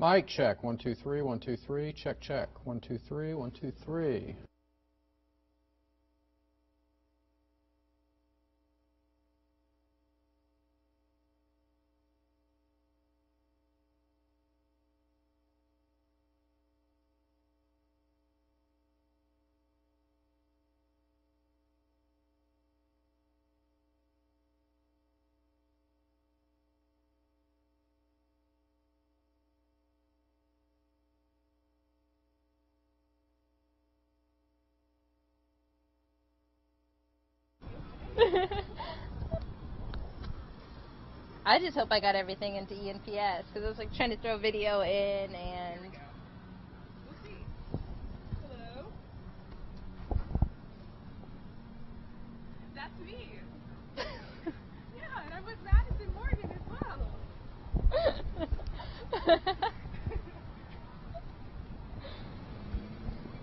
Mic check. 1, 2, 3. 1, 2, 3. Check, check. 1, 2, 3. 1, 2, 3. I just hope I got everything into ENPS because I was like trying to throw video in and. We'll see. Hello? That's me. Yeah, and I'm with Madison Morgan as well.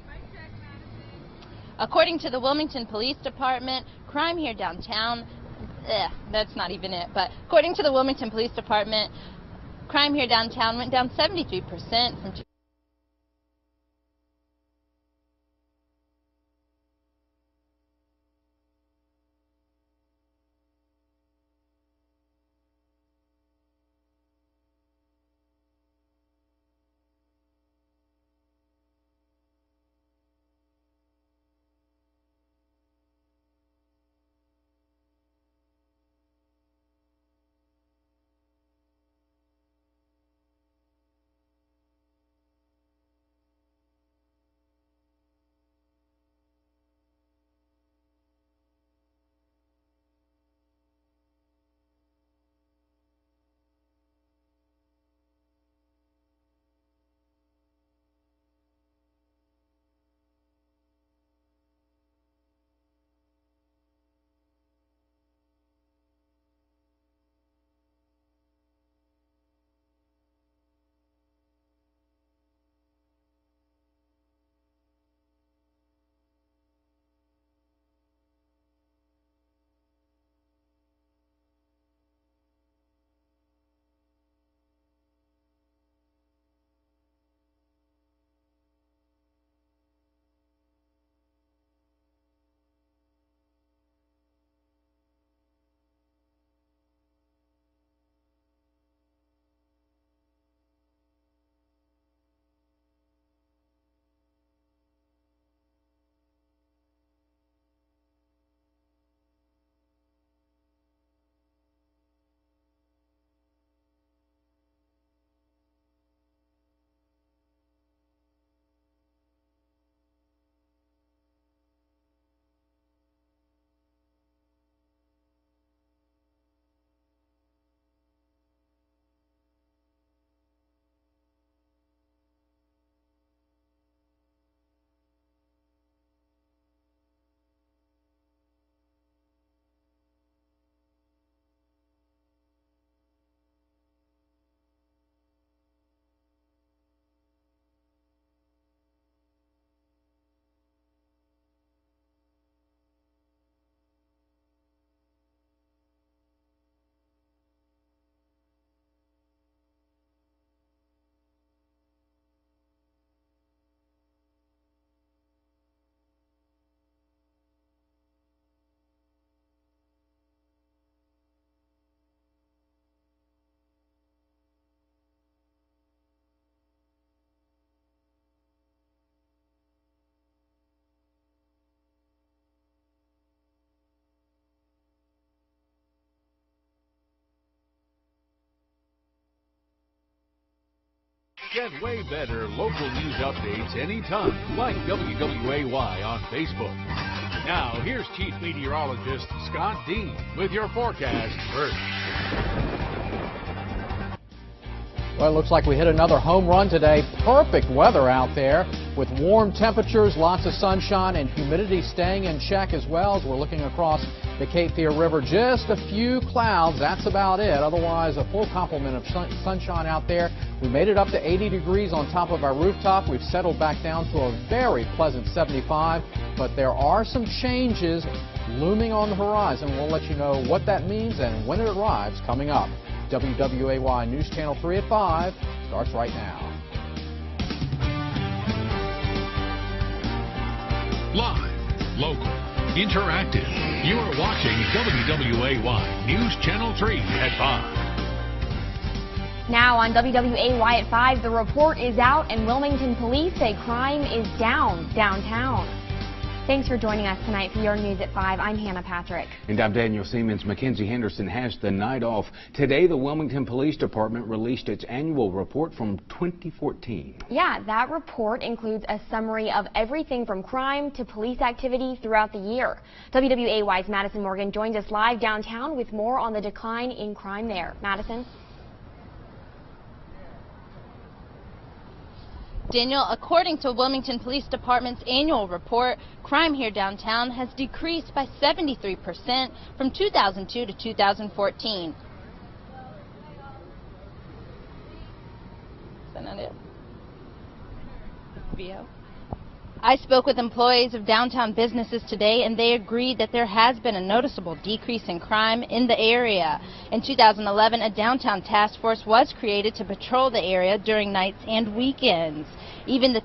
Mic check, Madison. According to the Wilmington Police Department, crime here downtown. That's not even it, but according to the Wilmington Police Department, crime here downtown went down 73% from Get way better local news updates anytime, like WWAY on Facebook. Now, here's Chief Meteorologist Scott Dean with your forecast first. Well, it looks like we hit another home run today. Perfect weather out there with warm temperatures, lots of sunshine, and humidity staying in check as well as we're looking across the Cape Fear River. Just a few clouds, that's about it. Otherwise, a full complement of sunshine out there. We made it up to 80 degrees on top of our rooftop. We've settled back down to a very pleasant 75, but there are some changes looming on the horizon. We'll let you know what that means and when it arrives coming up. WWAY News Channel 3 at 5 starts right now. Live, local, interactive. You are watching WWAY News Channel 3 at 5. Now on WWAY at 5, the report is out and Wilmington police say crime is down downtown. Thanks for joining us tonight for your News at 5. I'm Hannah Patrick. And I'm Daniel Siemens. Mackenzie Henderson has the night off. Today, the Wilmington Police Department released its annual report from 2014. Yeah, that report includes a summary of everything from crime to police activity throughout the year. WWAY's Madison Morgan joins us live downtown with more on the decline in crime there. Madison? Daniel, according to Wilmington Police Department's annual report, crime here downtown has decreased by 73% from 2002 to 2014. Is that not it? VO? I spoke with employees of downtown businesses today, and they agreed that there has been a noticeable decrease in crime in the area. In 2011, a downtown task force was created to patrol the area during nights and weekends. Even with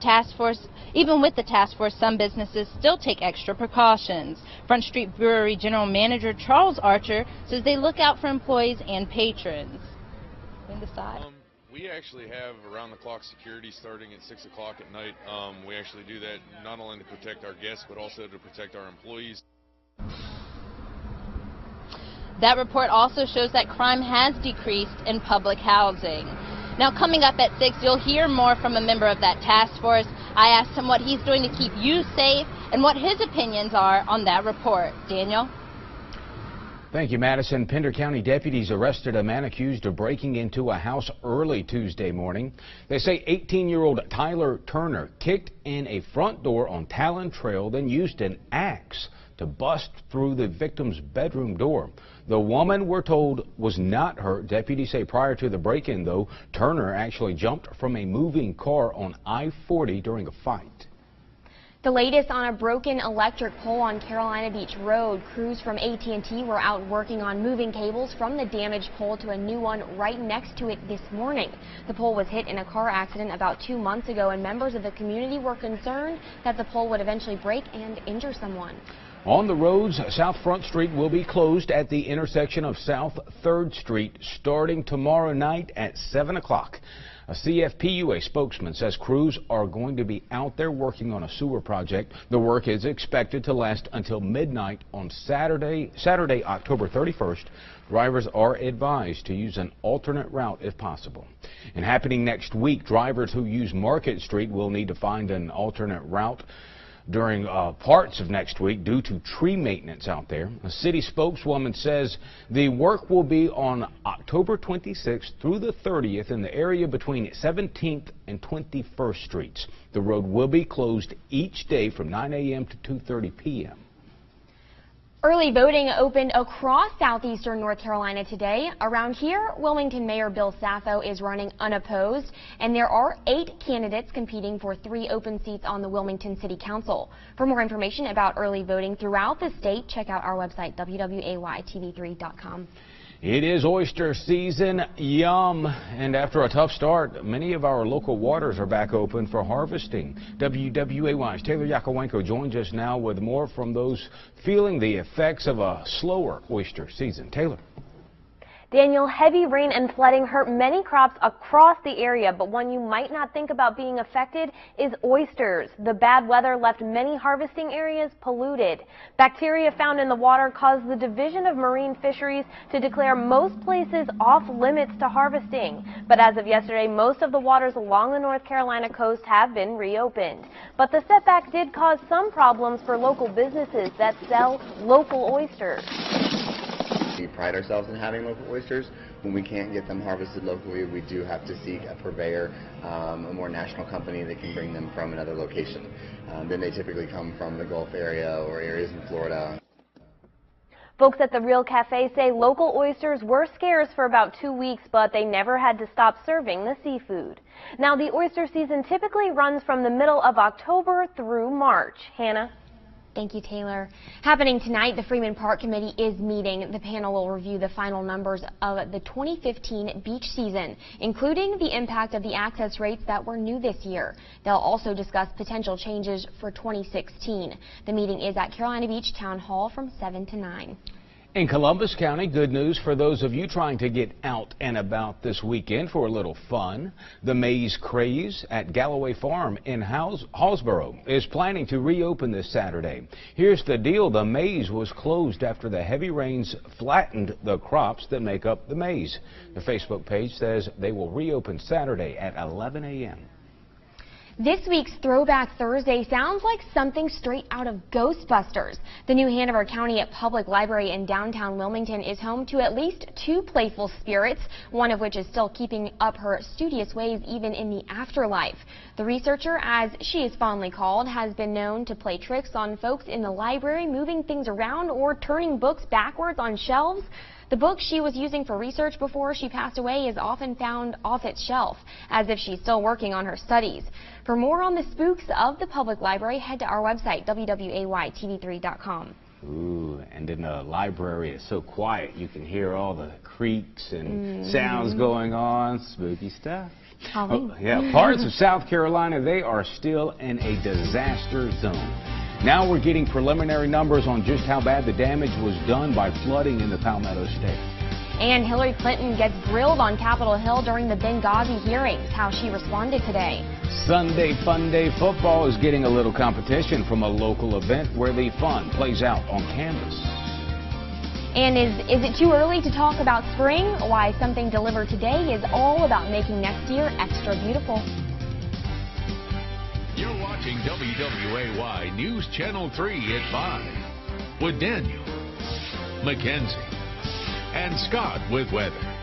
the task force, some businesses still take extra precautions. Front Street Brewery General Manager Charles Archer says they look out for employees and patrons. In the side. We actually have around-the-clock security starting at 6 o'clock at night. We actually do that not only to protect our guests, but also to protect our employees. That report also shows that crime has decreased in public housing. Now, coming up at 6, you'll hear more from a member of that task force. I asked him what he's doing to keep you safe and what his opinions are on that report. Daniel? Thank you, Madison. Pender County deputies arrested a man accused of breaking into a house early Tuesday morning. They say 18-year-old Tyler Turner kicked in a front door on Talon Trail, then used an axe to bust through the victim's bedroom door. The woman, we're told, was not hurt. Deputies say prior to the break-in, though, Turner actually jumped from a moving car on I-40 during a fight. The latest on a broken electric pole on Carolina Beach Road. Crews from AT&T were out working on moving cables from the damaged pole to a new one right next to it this morning. The pole was hit in a car accident about 2 months ago, and members of the community were concerned that the pole would eventually break and injure someone. On the roads, South Front Street will be closed at the intersection of South 3rd Street starting tomorrow night at 7 o'clock. A CFPUA spokesman says crews are going to be out there working on a sewer project. The work is expected to last until midnight on Saturday, October 31st. Drivers are advised to use an alternate route if possible. And happening next week, drivers who use Market Street will need to find an alternate route during parts of next week due to tree maintenance out there. A city spokeswoman says the work will be on October 26th through the 30th in the area between 17th and 21st Streets. The road will be closed each day from 9 a.m. to 2:30 p.m. Early voting opened across southeastern North Carolina today. Around here, Wilmington Mayor Bill Saffo is running unopposed, and there are 8 candidates competing for 3 open seats on the Wilmington City Council. For more information about early voting throughout the state, check out our website, wwaytv3.com. It is oyster season. Yum. And after a tough start, many of our local waters are back open for harvesting. WWAY's Taylor Yakowenko joins us now with more from those feeling the effects of a slower oyster season. Taylor. Daniel, heavy rain and flooding hurt many crops across the area, but one you might not think about being affected is oysters. The bad weather left many harvesting areas polluted. Bacteria found in the water caused the Division of Marine Fisheries to declare most places off limits to harvesting. But as of yesterday, most of the waters along the North Carolina coast have been reopened. But the setback did cause some problems for local businesses that sell local oysters. We pride ourselves in having local oysters. When we can't get them harvested locally, we do have to seek a purveyor, a more national company that can bring them from another location. Then they typically come from the Gulf area or areas in Florida. Folks at the Real Cafe say local oysters were scarce for about 2 weeks, but they never had to stop serving the seafood. Now, the oyster season typically runs from the middle of October through March. Hannah? Thank you, Taylor. Happening tonight, the Freeman Park Committee is meeting. The panel will review the final numbers of the 2015 beach season, including the impact of the access rates that were new this year. They'll also discuss potential changes for 2016. The meeting is at Carolina Beach Town Hall from 7 to 9. In Columbus County, good news for those of you trying to get out and about this weekend for a little fun. The Maze Craze at Galloway Farm in Hallsboro is planning to reopen this Saturday. Here's the deal. The maze was closed after the heavy rains flattened the crops that make up the maze. The Facebook page says they will reopen Saturday at 11 a.m. This week's Throwback Thursday sounds like something straight out of Ghostbusters. The new Hanover County Public Library in downtown Wilmington is home to at least 2 playful spirits, one of which is still keeping up her studious ways even in the afterlife. The researcher, as she is fondly called, has been known to play tricks on folks in the library, moving things around or turning books backwards on shelves. The book she was using for research before she passed away is often found off its shelf, as if she's still working on her studies. For more on the spooks of the public library, head to our website, wwaytv3.com. Ooh, and in the library it's so quiet you can hear all the creaks and sounds going on. Spooky stuff. Oh, yeah, parts of South Carolina, they are still in a disaster zone. Now we're getting preliminary numbers on just how bad the damage was done by flooding in the Palmetto State. And Hillary Clinton gets grilled on Capitol Hill during the Benghazi hearings. How she responded today. Sunday Fun Day football is getting a little competition from a local event where the fun plays out on canvas. And is it too early to talk about spring? Why something delivered today is all about making next year extra beautiful. You're watching WWAY News Channel 3 at 5 with Daniel, Mackenzie, and Scott with weather.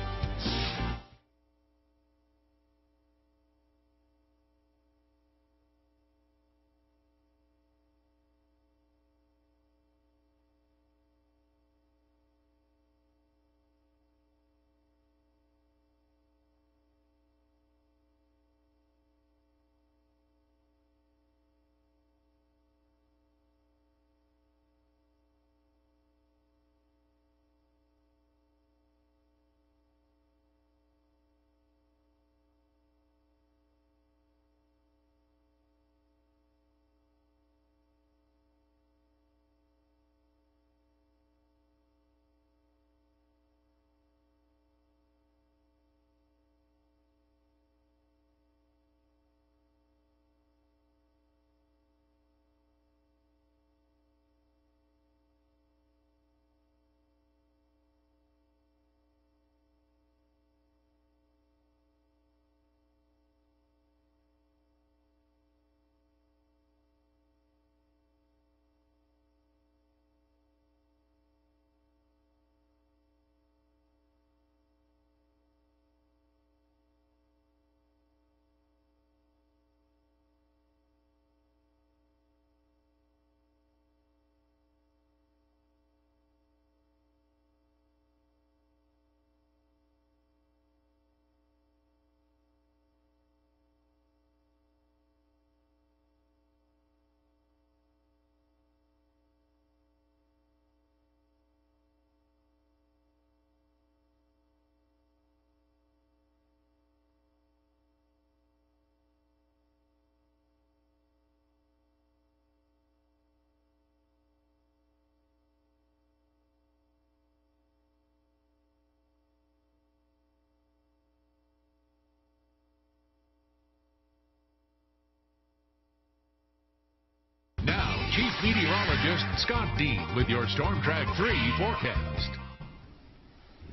Chief Meteorologist Scott Dean with your Storm Track 3 forecast.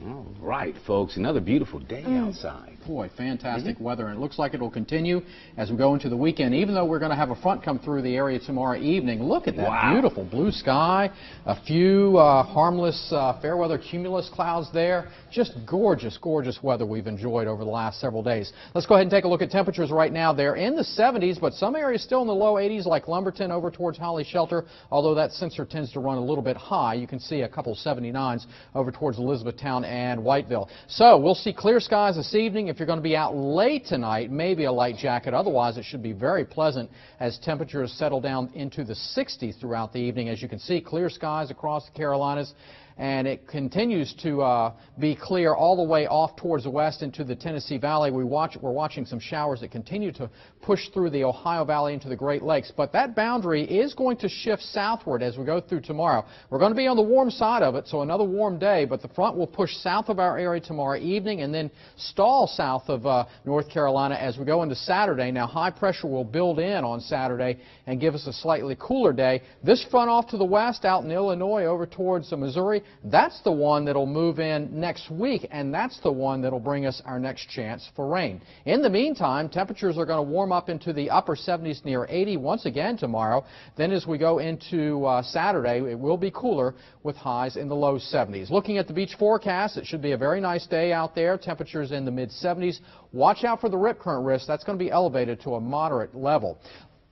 All right, folks, another beautiful day outside. Boy, fantastic weather, and it looks like it will continue as we go into the weekend, even though we're going to have a front come through the area tomorrow evening. Look at that beautiful blue sky, a few harmless fair weather cumulus clouds there. Just gorgeous, gorgeous weather we've enjoyed over the last several days. Let's go ahead and take a look at temperatures right now. They're in the 70s, but some areas still in the low 80s, like Lumberton over towards Holly Shelter, although that sensor tends to run a little bit high. You can see a couple 79s over towards Elizabethtown and Whiteville. So we'll see clear skies this evening. If you're going to be out late tonight, maybe a light jacket. Otherwise, it should be very pleasant as temperatures settle down into the 60s throughout the evening. As you can see, clear skies across the Carolinas. And it continues to be clear all the way off towards the west into the Tennessee Valley. We're watching some showers that continue to push through the Ohio Valley into the Great Lakes. But that boundary is going to shift southward as we go through tomorrow. We're going to be on the warm side of it, so another warm day, but the front will push south of our area tomorrow evening and then stall south of North Carolina as we go into Saturday. Now, high pressure will build in on Saturday and give us a slightly cooler day. This front off to the west out in Illinois over towards Missouri, that's the one that'll move in next week, and that's the one that'll bring us our next chance for rain. In the meantime, temperatures are going to warm up into the upper 70s near 80 once again tomorrow. Then as we go into Saturday, it will be cooler with highs in the low 70s. Looking at the beach forecast, it should be a very nice day out there. Temperatures in the mid-70s. Watch out for the rip current risk. That's going to be elevated to a moderate level.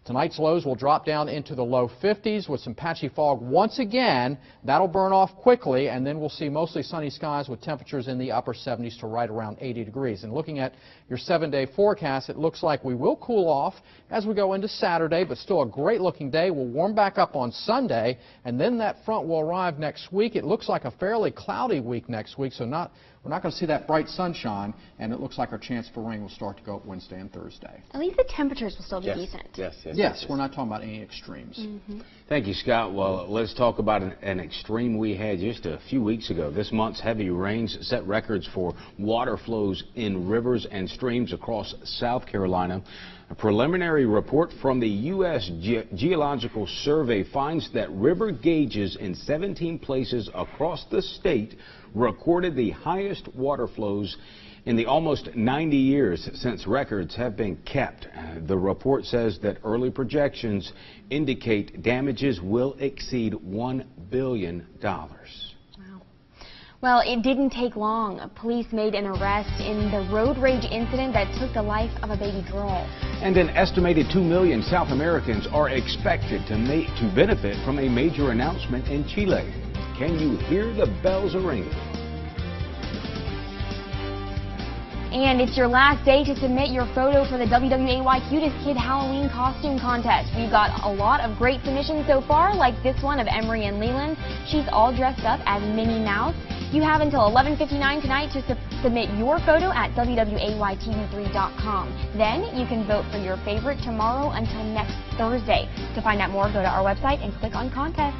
Tonight's lows will drop down into the low 50s with some patchy fog once again. That'll burn off quickly, and then we'll see mostly sunny skies with temperatures in the upper 70s to right around 80 degrees. And looking at your 7-day forecast, it looks like we will cool off as we go into Saturday, but still a great-looking day. We'll warm back up on Sunday, and then that front will arrive next week. It looks like a fairly cloudy week next week, so we're not going to see that bright sunshine, and it looks like our chance for rain will start to go up Wednesday and Thursday. At least the temperatures will still be decent. Yes, we're not talking about any extremes. Thank you, Scott. Well, let's talk about an extreme we had just a few weeks ago. This month's heavy rains set records for water flows in rivers and streams across South Carolina. A preliminary report from the U.S. Geological Survey finds that river gauges in 17 places across the state recorded the highest water flows in the almost 90 years since records have been kept. The report says that early projections indicate damages will exceed $1 billion. Wow. Well, it didn't take long. Police made an arrest in the road rage incident that took the life of a baby girl. And an estimated 2 million South Americans are expected to benefit from a major announcement in Chile. Can you hear the bells ringing? And it's your last day to submit your photo for the WWAY Cutest Kid Halloween Costume Contest. We've got a lot of great submissions so far, like this one of Emery and Leland. She's all dressed up as Minnie Mouse. You have until 11:59 tonight to submit your photo at WWAYTV3.com. Then you can vote for your favorite tomorrow until next Thursday. To find out more, go to our website and click on Contest.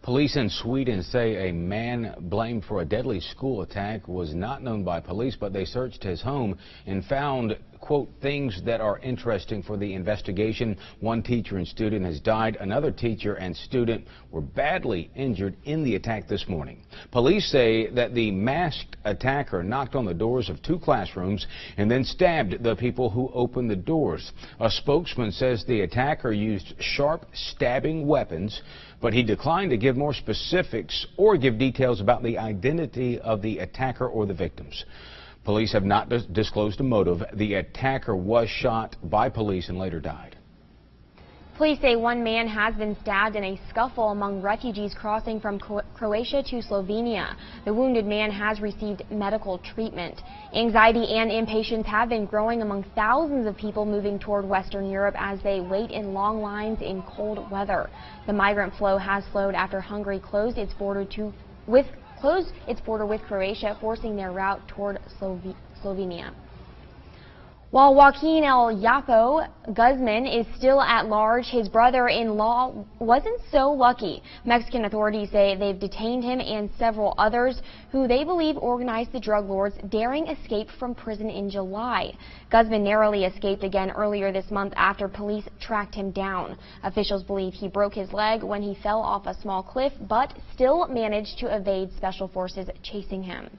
Police in Sweden say a man blamed for a deadly school attack was not known by police, but they searched his home and found, quote, things that are interesting for the investigation. One teacher and student has died. Another teacher and student were badly injured in the attack this morning. Police say that the masked attacker knocked on the doors of 2 classrooms and then stabbed the people who opened the doors. A spokesman says the attacker used sharp stabbing weapons, but he declined to give more specifics or give details about the identity of the attacker or the victims. Police have not disclosed a motive. The attacker was shot by police and later died. Police say one man has been stabbed in a scuffle among refugees crossing from Croatia to Slovenia. The wounded man has received medical treatment. Anxiety and impatience have been growing among thousands of people moving toward Western Europe as they wait in long lines in cold weather. The migrant flow has slowed after Hungary closed its border with Croatia, forcing their route toward Slovenia. While Joaquin El Yapo Guzman is still at large, his brother-in-law wasn't so lucky. Mexican authorities say they've detained him and several others who they believe organized the drug lord's daring escape from prison in July. Guzman narrowly escaped again earlier this month after police tracked him down. Officials believe he broke his leg when he fell off a small cliff, but still managed to evade special forces chasing him.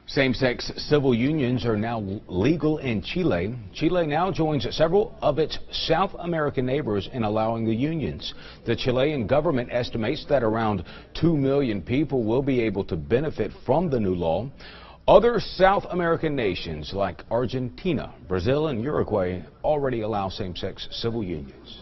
Same-sex civil unions are now legal in Chile. Chile now joins several of its South American neighbors in allowing the unions. The Chilean government estimates that around 2 million people will be able to benefit from the new law. Other South American nations like Argentina, Brazil, and Uruguay already allow same-sex civil unions.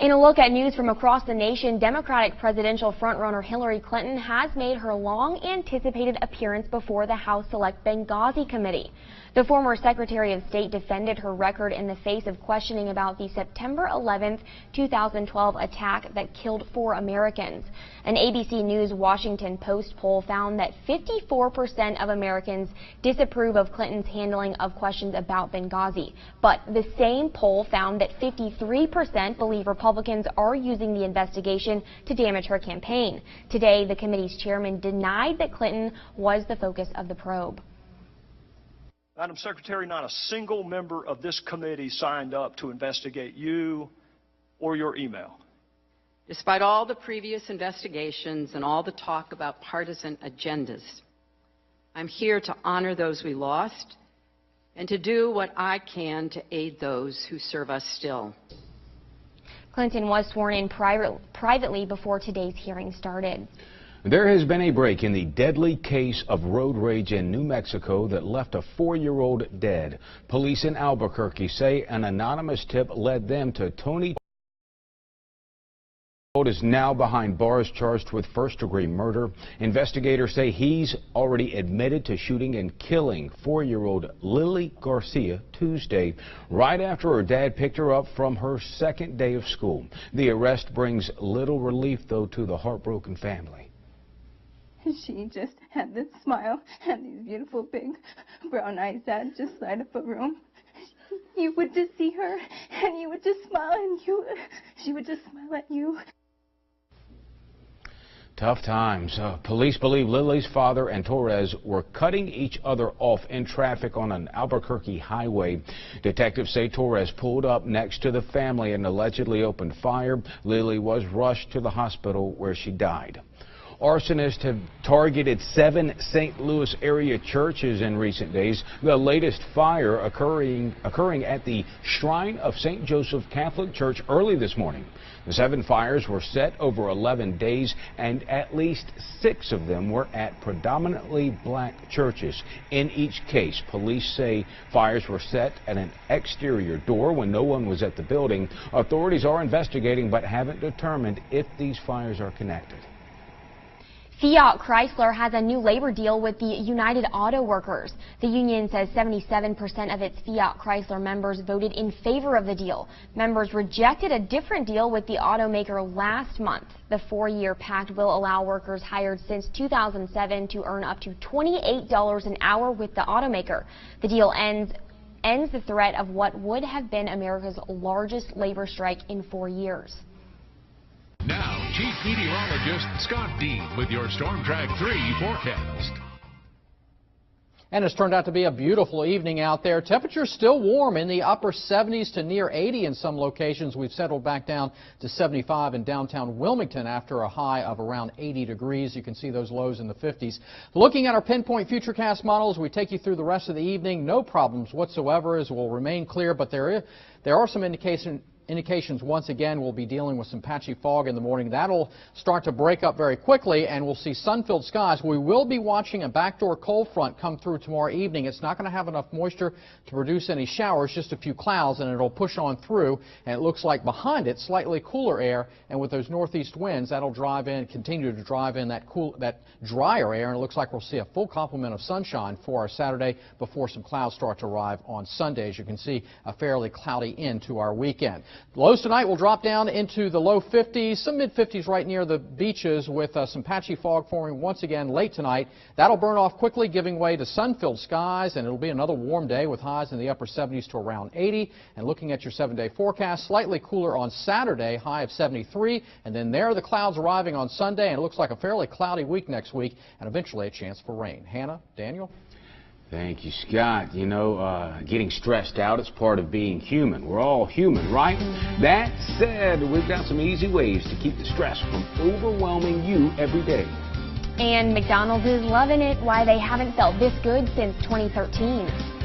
In a look at news from across the nation, Democratic presidential frontrunner Hillary Clinton has made her long-anticipated appearance before the House Select Benghazi Committee. The former Secretary of State defended her record in the face of questioning about the September 11, 2012 attack that killed 4 Americans. An ABC News Washington Post poll found that 54% of Americans disapprove of Clinton's handling of questions about Benghazi. But the same poll found that 53% believe Republicans are using the investigation to damage her campaign. Today, the committee's chairman denied that Clinton was the focus of the probe. Madam Secretary, not a single member of this committee signed up to investigate you or your email. Despite all the previous investigations and all the talk about partisan agendas, I'm here to honor those we lost and to do what I can to aid those who serve us still. Clinton was sworn in privately before today's hearing started. There has been a break in the deadly case of road rage in New Mexico that left a 4-year-old dead. Police in Albuquerque say an anonymous tip led them to Tony is now behind bars charged with first-degree murder. Investigators say he's already admitted to shooting and killing 4-year-old Lily Garcia Tuesday, right after her dad picked her up from her second day of school. The arrest brings little relief, though, to the heartbroken family. She just had this smile and these beautiful big brown eyes that just light up a room. You would just see her and you would just smile and she would just smile at you. Tough times. Police believe Lily's father and Torres were cutting each other off in traffic on an Albuquerque highway. Detectives say Torres pulled up next to the family and allegedly opened fire. Lily was rushed to the hospital where she died. Arsonists have targeted 7 St. Louis area churches in recent days, the latest fire occurring at the Shrine of St. Joseph Catholic Church early this morning. The 7 fires were set over 11 days, and at least 6 of them were at predominantly black churches. In each case, police say fires were set at an exterior door when no one was at the building. Authorities are investigating but haven't determined if these fires are connected. Fiat Chrysler has a new labor deal with the United Auto Workers. The union says 77% of its Fiat Chrysler members voted in favor of the deal. Members rejected a different deal with the automaker last month. The 4-year pact will allow workers hired since 2007 to earn up to $28 an hour with the automaker. The deal ends the threat of what would have been America's largest labor strike in 4 years. Now, Chief Meteorologist Scott Dean with your Storm Track 3 forecast. And it's turned out to be a beautiful evening out there. Temperatures still warm in the upper 70s to near 80 in some locations. We've settled back down to 75 in downtown Wilmington after a high of around 80 degrees. You can see those lows in the 50s. Looking at our pinpoint futurecast models, we take you through the rest of the evening. No problems whatsoever as we'll remain clear, but there are some indications once again we'll be dealing with some patchy fog in the morning. That'll start to break up very quickly and we'll see sun-filled skies. We will be watching a backdoor cold front come through tomorrow evening. It's not going to have enough moisture to produce any showers, just a few clouds, and it'll push on through, and it looks like behind it slightly cooler air, and with those northeast winds that'll continue to drive in that drier air, and it looks like we'll see a full complement of sunshine for our Saturday before some clouds start to arrive on Sunday. As you can see, a fairly cloudy end to our weekend. Lows tonight will drop down into the low 50s, some mid-50s right near the beaches with some patchy fog forming once again late tonight. That'll burn off quickly, giving way to sun-filled skies, and it'll be another warm day with highs in the upper 70s to around 80. And looking at your 7-day forecast, slightly cooler on Saturday, high of 73, and then there are the clouds arriving on Sunday, and it looks like a fairly cloudy week next week, and eventually a chance for rain. Hannah, Daniel? Thank you, Scott. You know, getting stressed out is part of being human. We're all human, right? That said, we've got some easy ways to keep the stress from overwhelming you every day. And McDonald's is loving it. Why they haven't felt this good since 2013.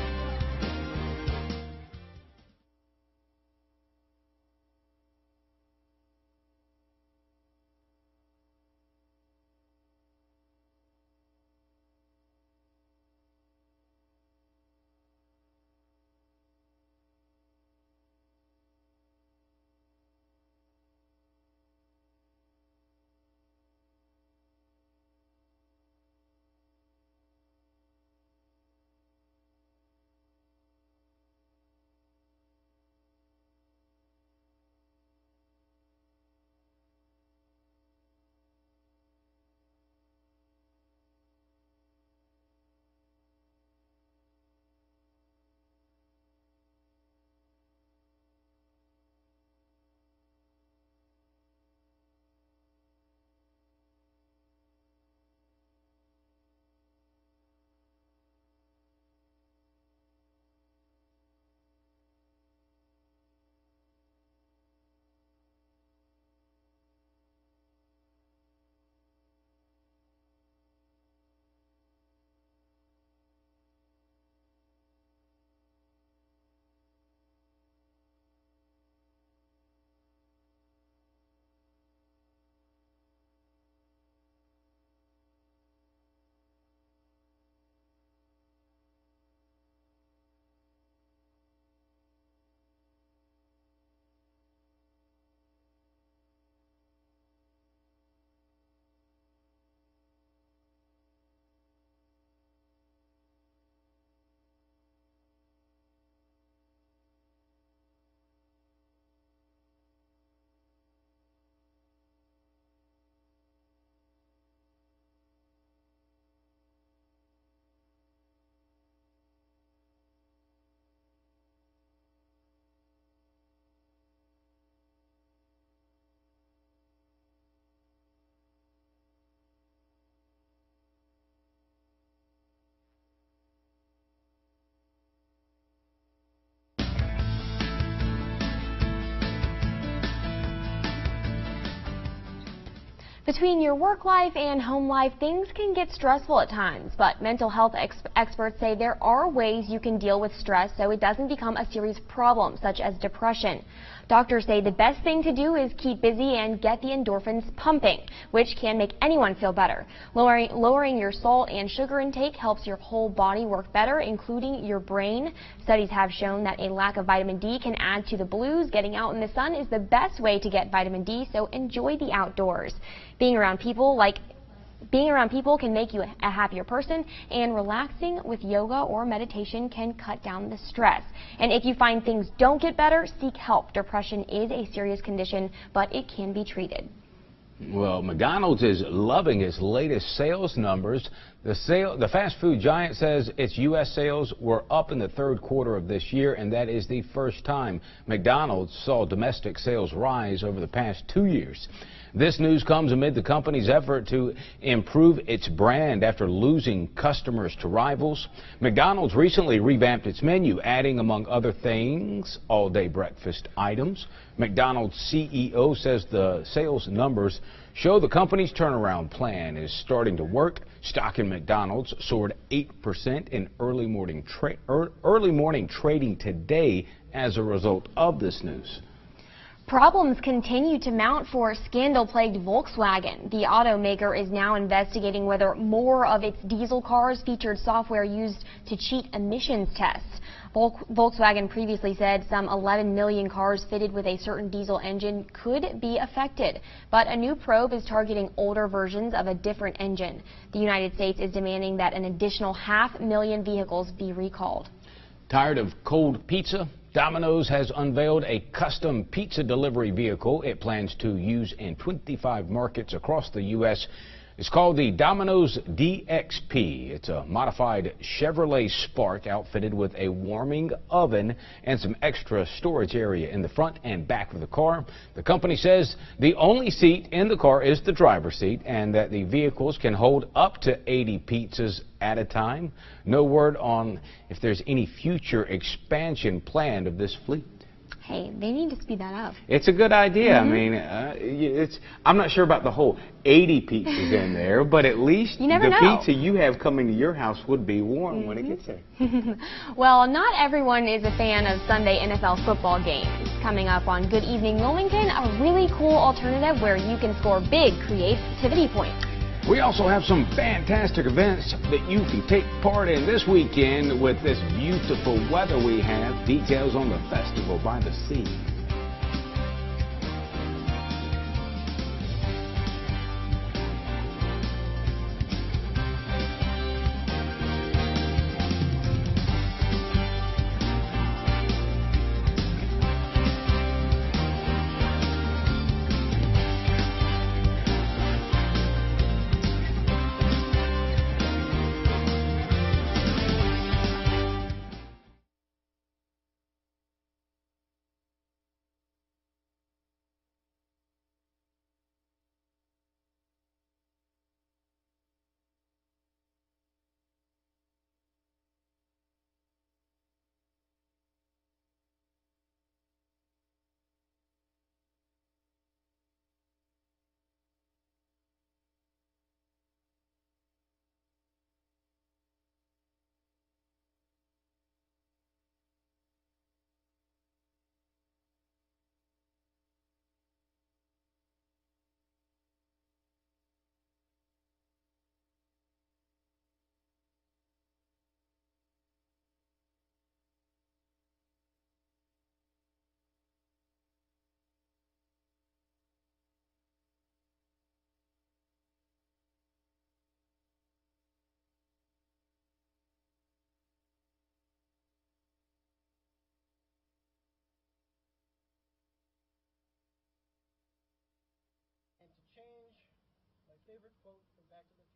Between your work life and home life, things can get stressful at times, but mental health experts say there are ways you can deal with stress so it doesn't become a serious problem, such as depression. Doctors say the best thing to do is keep busy and get the endorphins pumping, which can make anyone feel better. Lowering your salt and sugar intake helps your whole body work better, including your brain. Studies have shown that a lack of vitamin D can add to the blues. Getting out in the sun is the best way to get vitamin D, so enjoy the outdoors. Being around people can make you a happier person, and relaxing with yoga or meditation can cut down the stress. And if you find things don't get better, seek help. Depression is a serious condition, but it can be treated. Well, McDonald's is loving its latest sales numbers. The fast food giant says its U.S. sales were up in the third quarter of this year, and that is the first time McDonald's saw domestic sales rise over the past 2 years. This news comes amid the company's effort to improve its brand after losing customers to rivals. McDonald's recently revamped its menu, adding, among other things, all-day breakfast items. McDonald's CEO says the sales numbers show the company's turnaround plan is starting to work. Stock in McDonald's soared 8% in early morning trading today as a result of this news. Problems continue to mount for scandal-plagued Volkswagen. The automaker is now investigating whether more of its diesel cars featured software used to cheat emissions tests. Volkswagen previously said some 11 million cars fitted with a certain diesel engine could be affected, but a new probe is targeting older versions of a different engine. The United States is demanding that an additional 500,000 vehicles be recalled. Tired of cold pizza? Domino's has unveiled a custom pizza delivery vehicle it plans to use in 25 markets across the U.S. It's called the Domino's DXP. It's a modified Chevrolet Spark outfitted with a warming oven and some extra storage area in the front and back of the car. The company says the only seat in the car is the driver's seat and that the vehicles can hold up to 80 pizzas at a time. No word on if there's any future expansion planned of this fleet. Hey, they need to speed that up. It's a good idea. I mean, I'm not sure about the whole 80 pizzas in there, but at least the pizza you have coming to your house would be warm when it gets there. Well, not everyone is a fan of Sunday NFL football games. Coming up on Good Evening Wilmington, a really cool alternative where you can score big creativity points. We also have some fantastic events that you can take part in this weekend with this beautiful weather we have. Details on the Festival by the Sea. And to change, my favorite quote from Back to the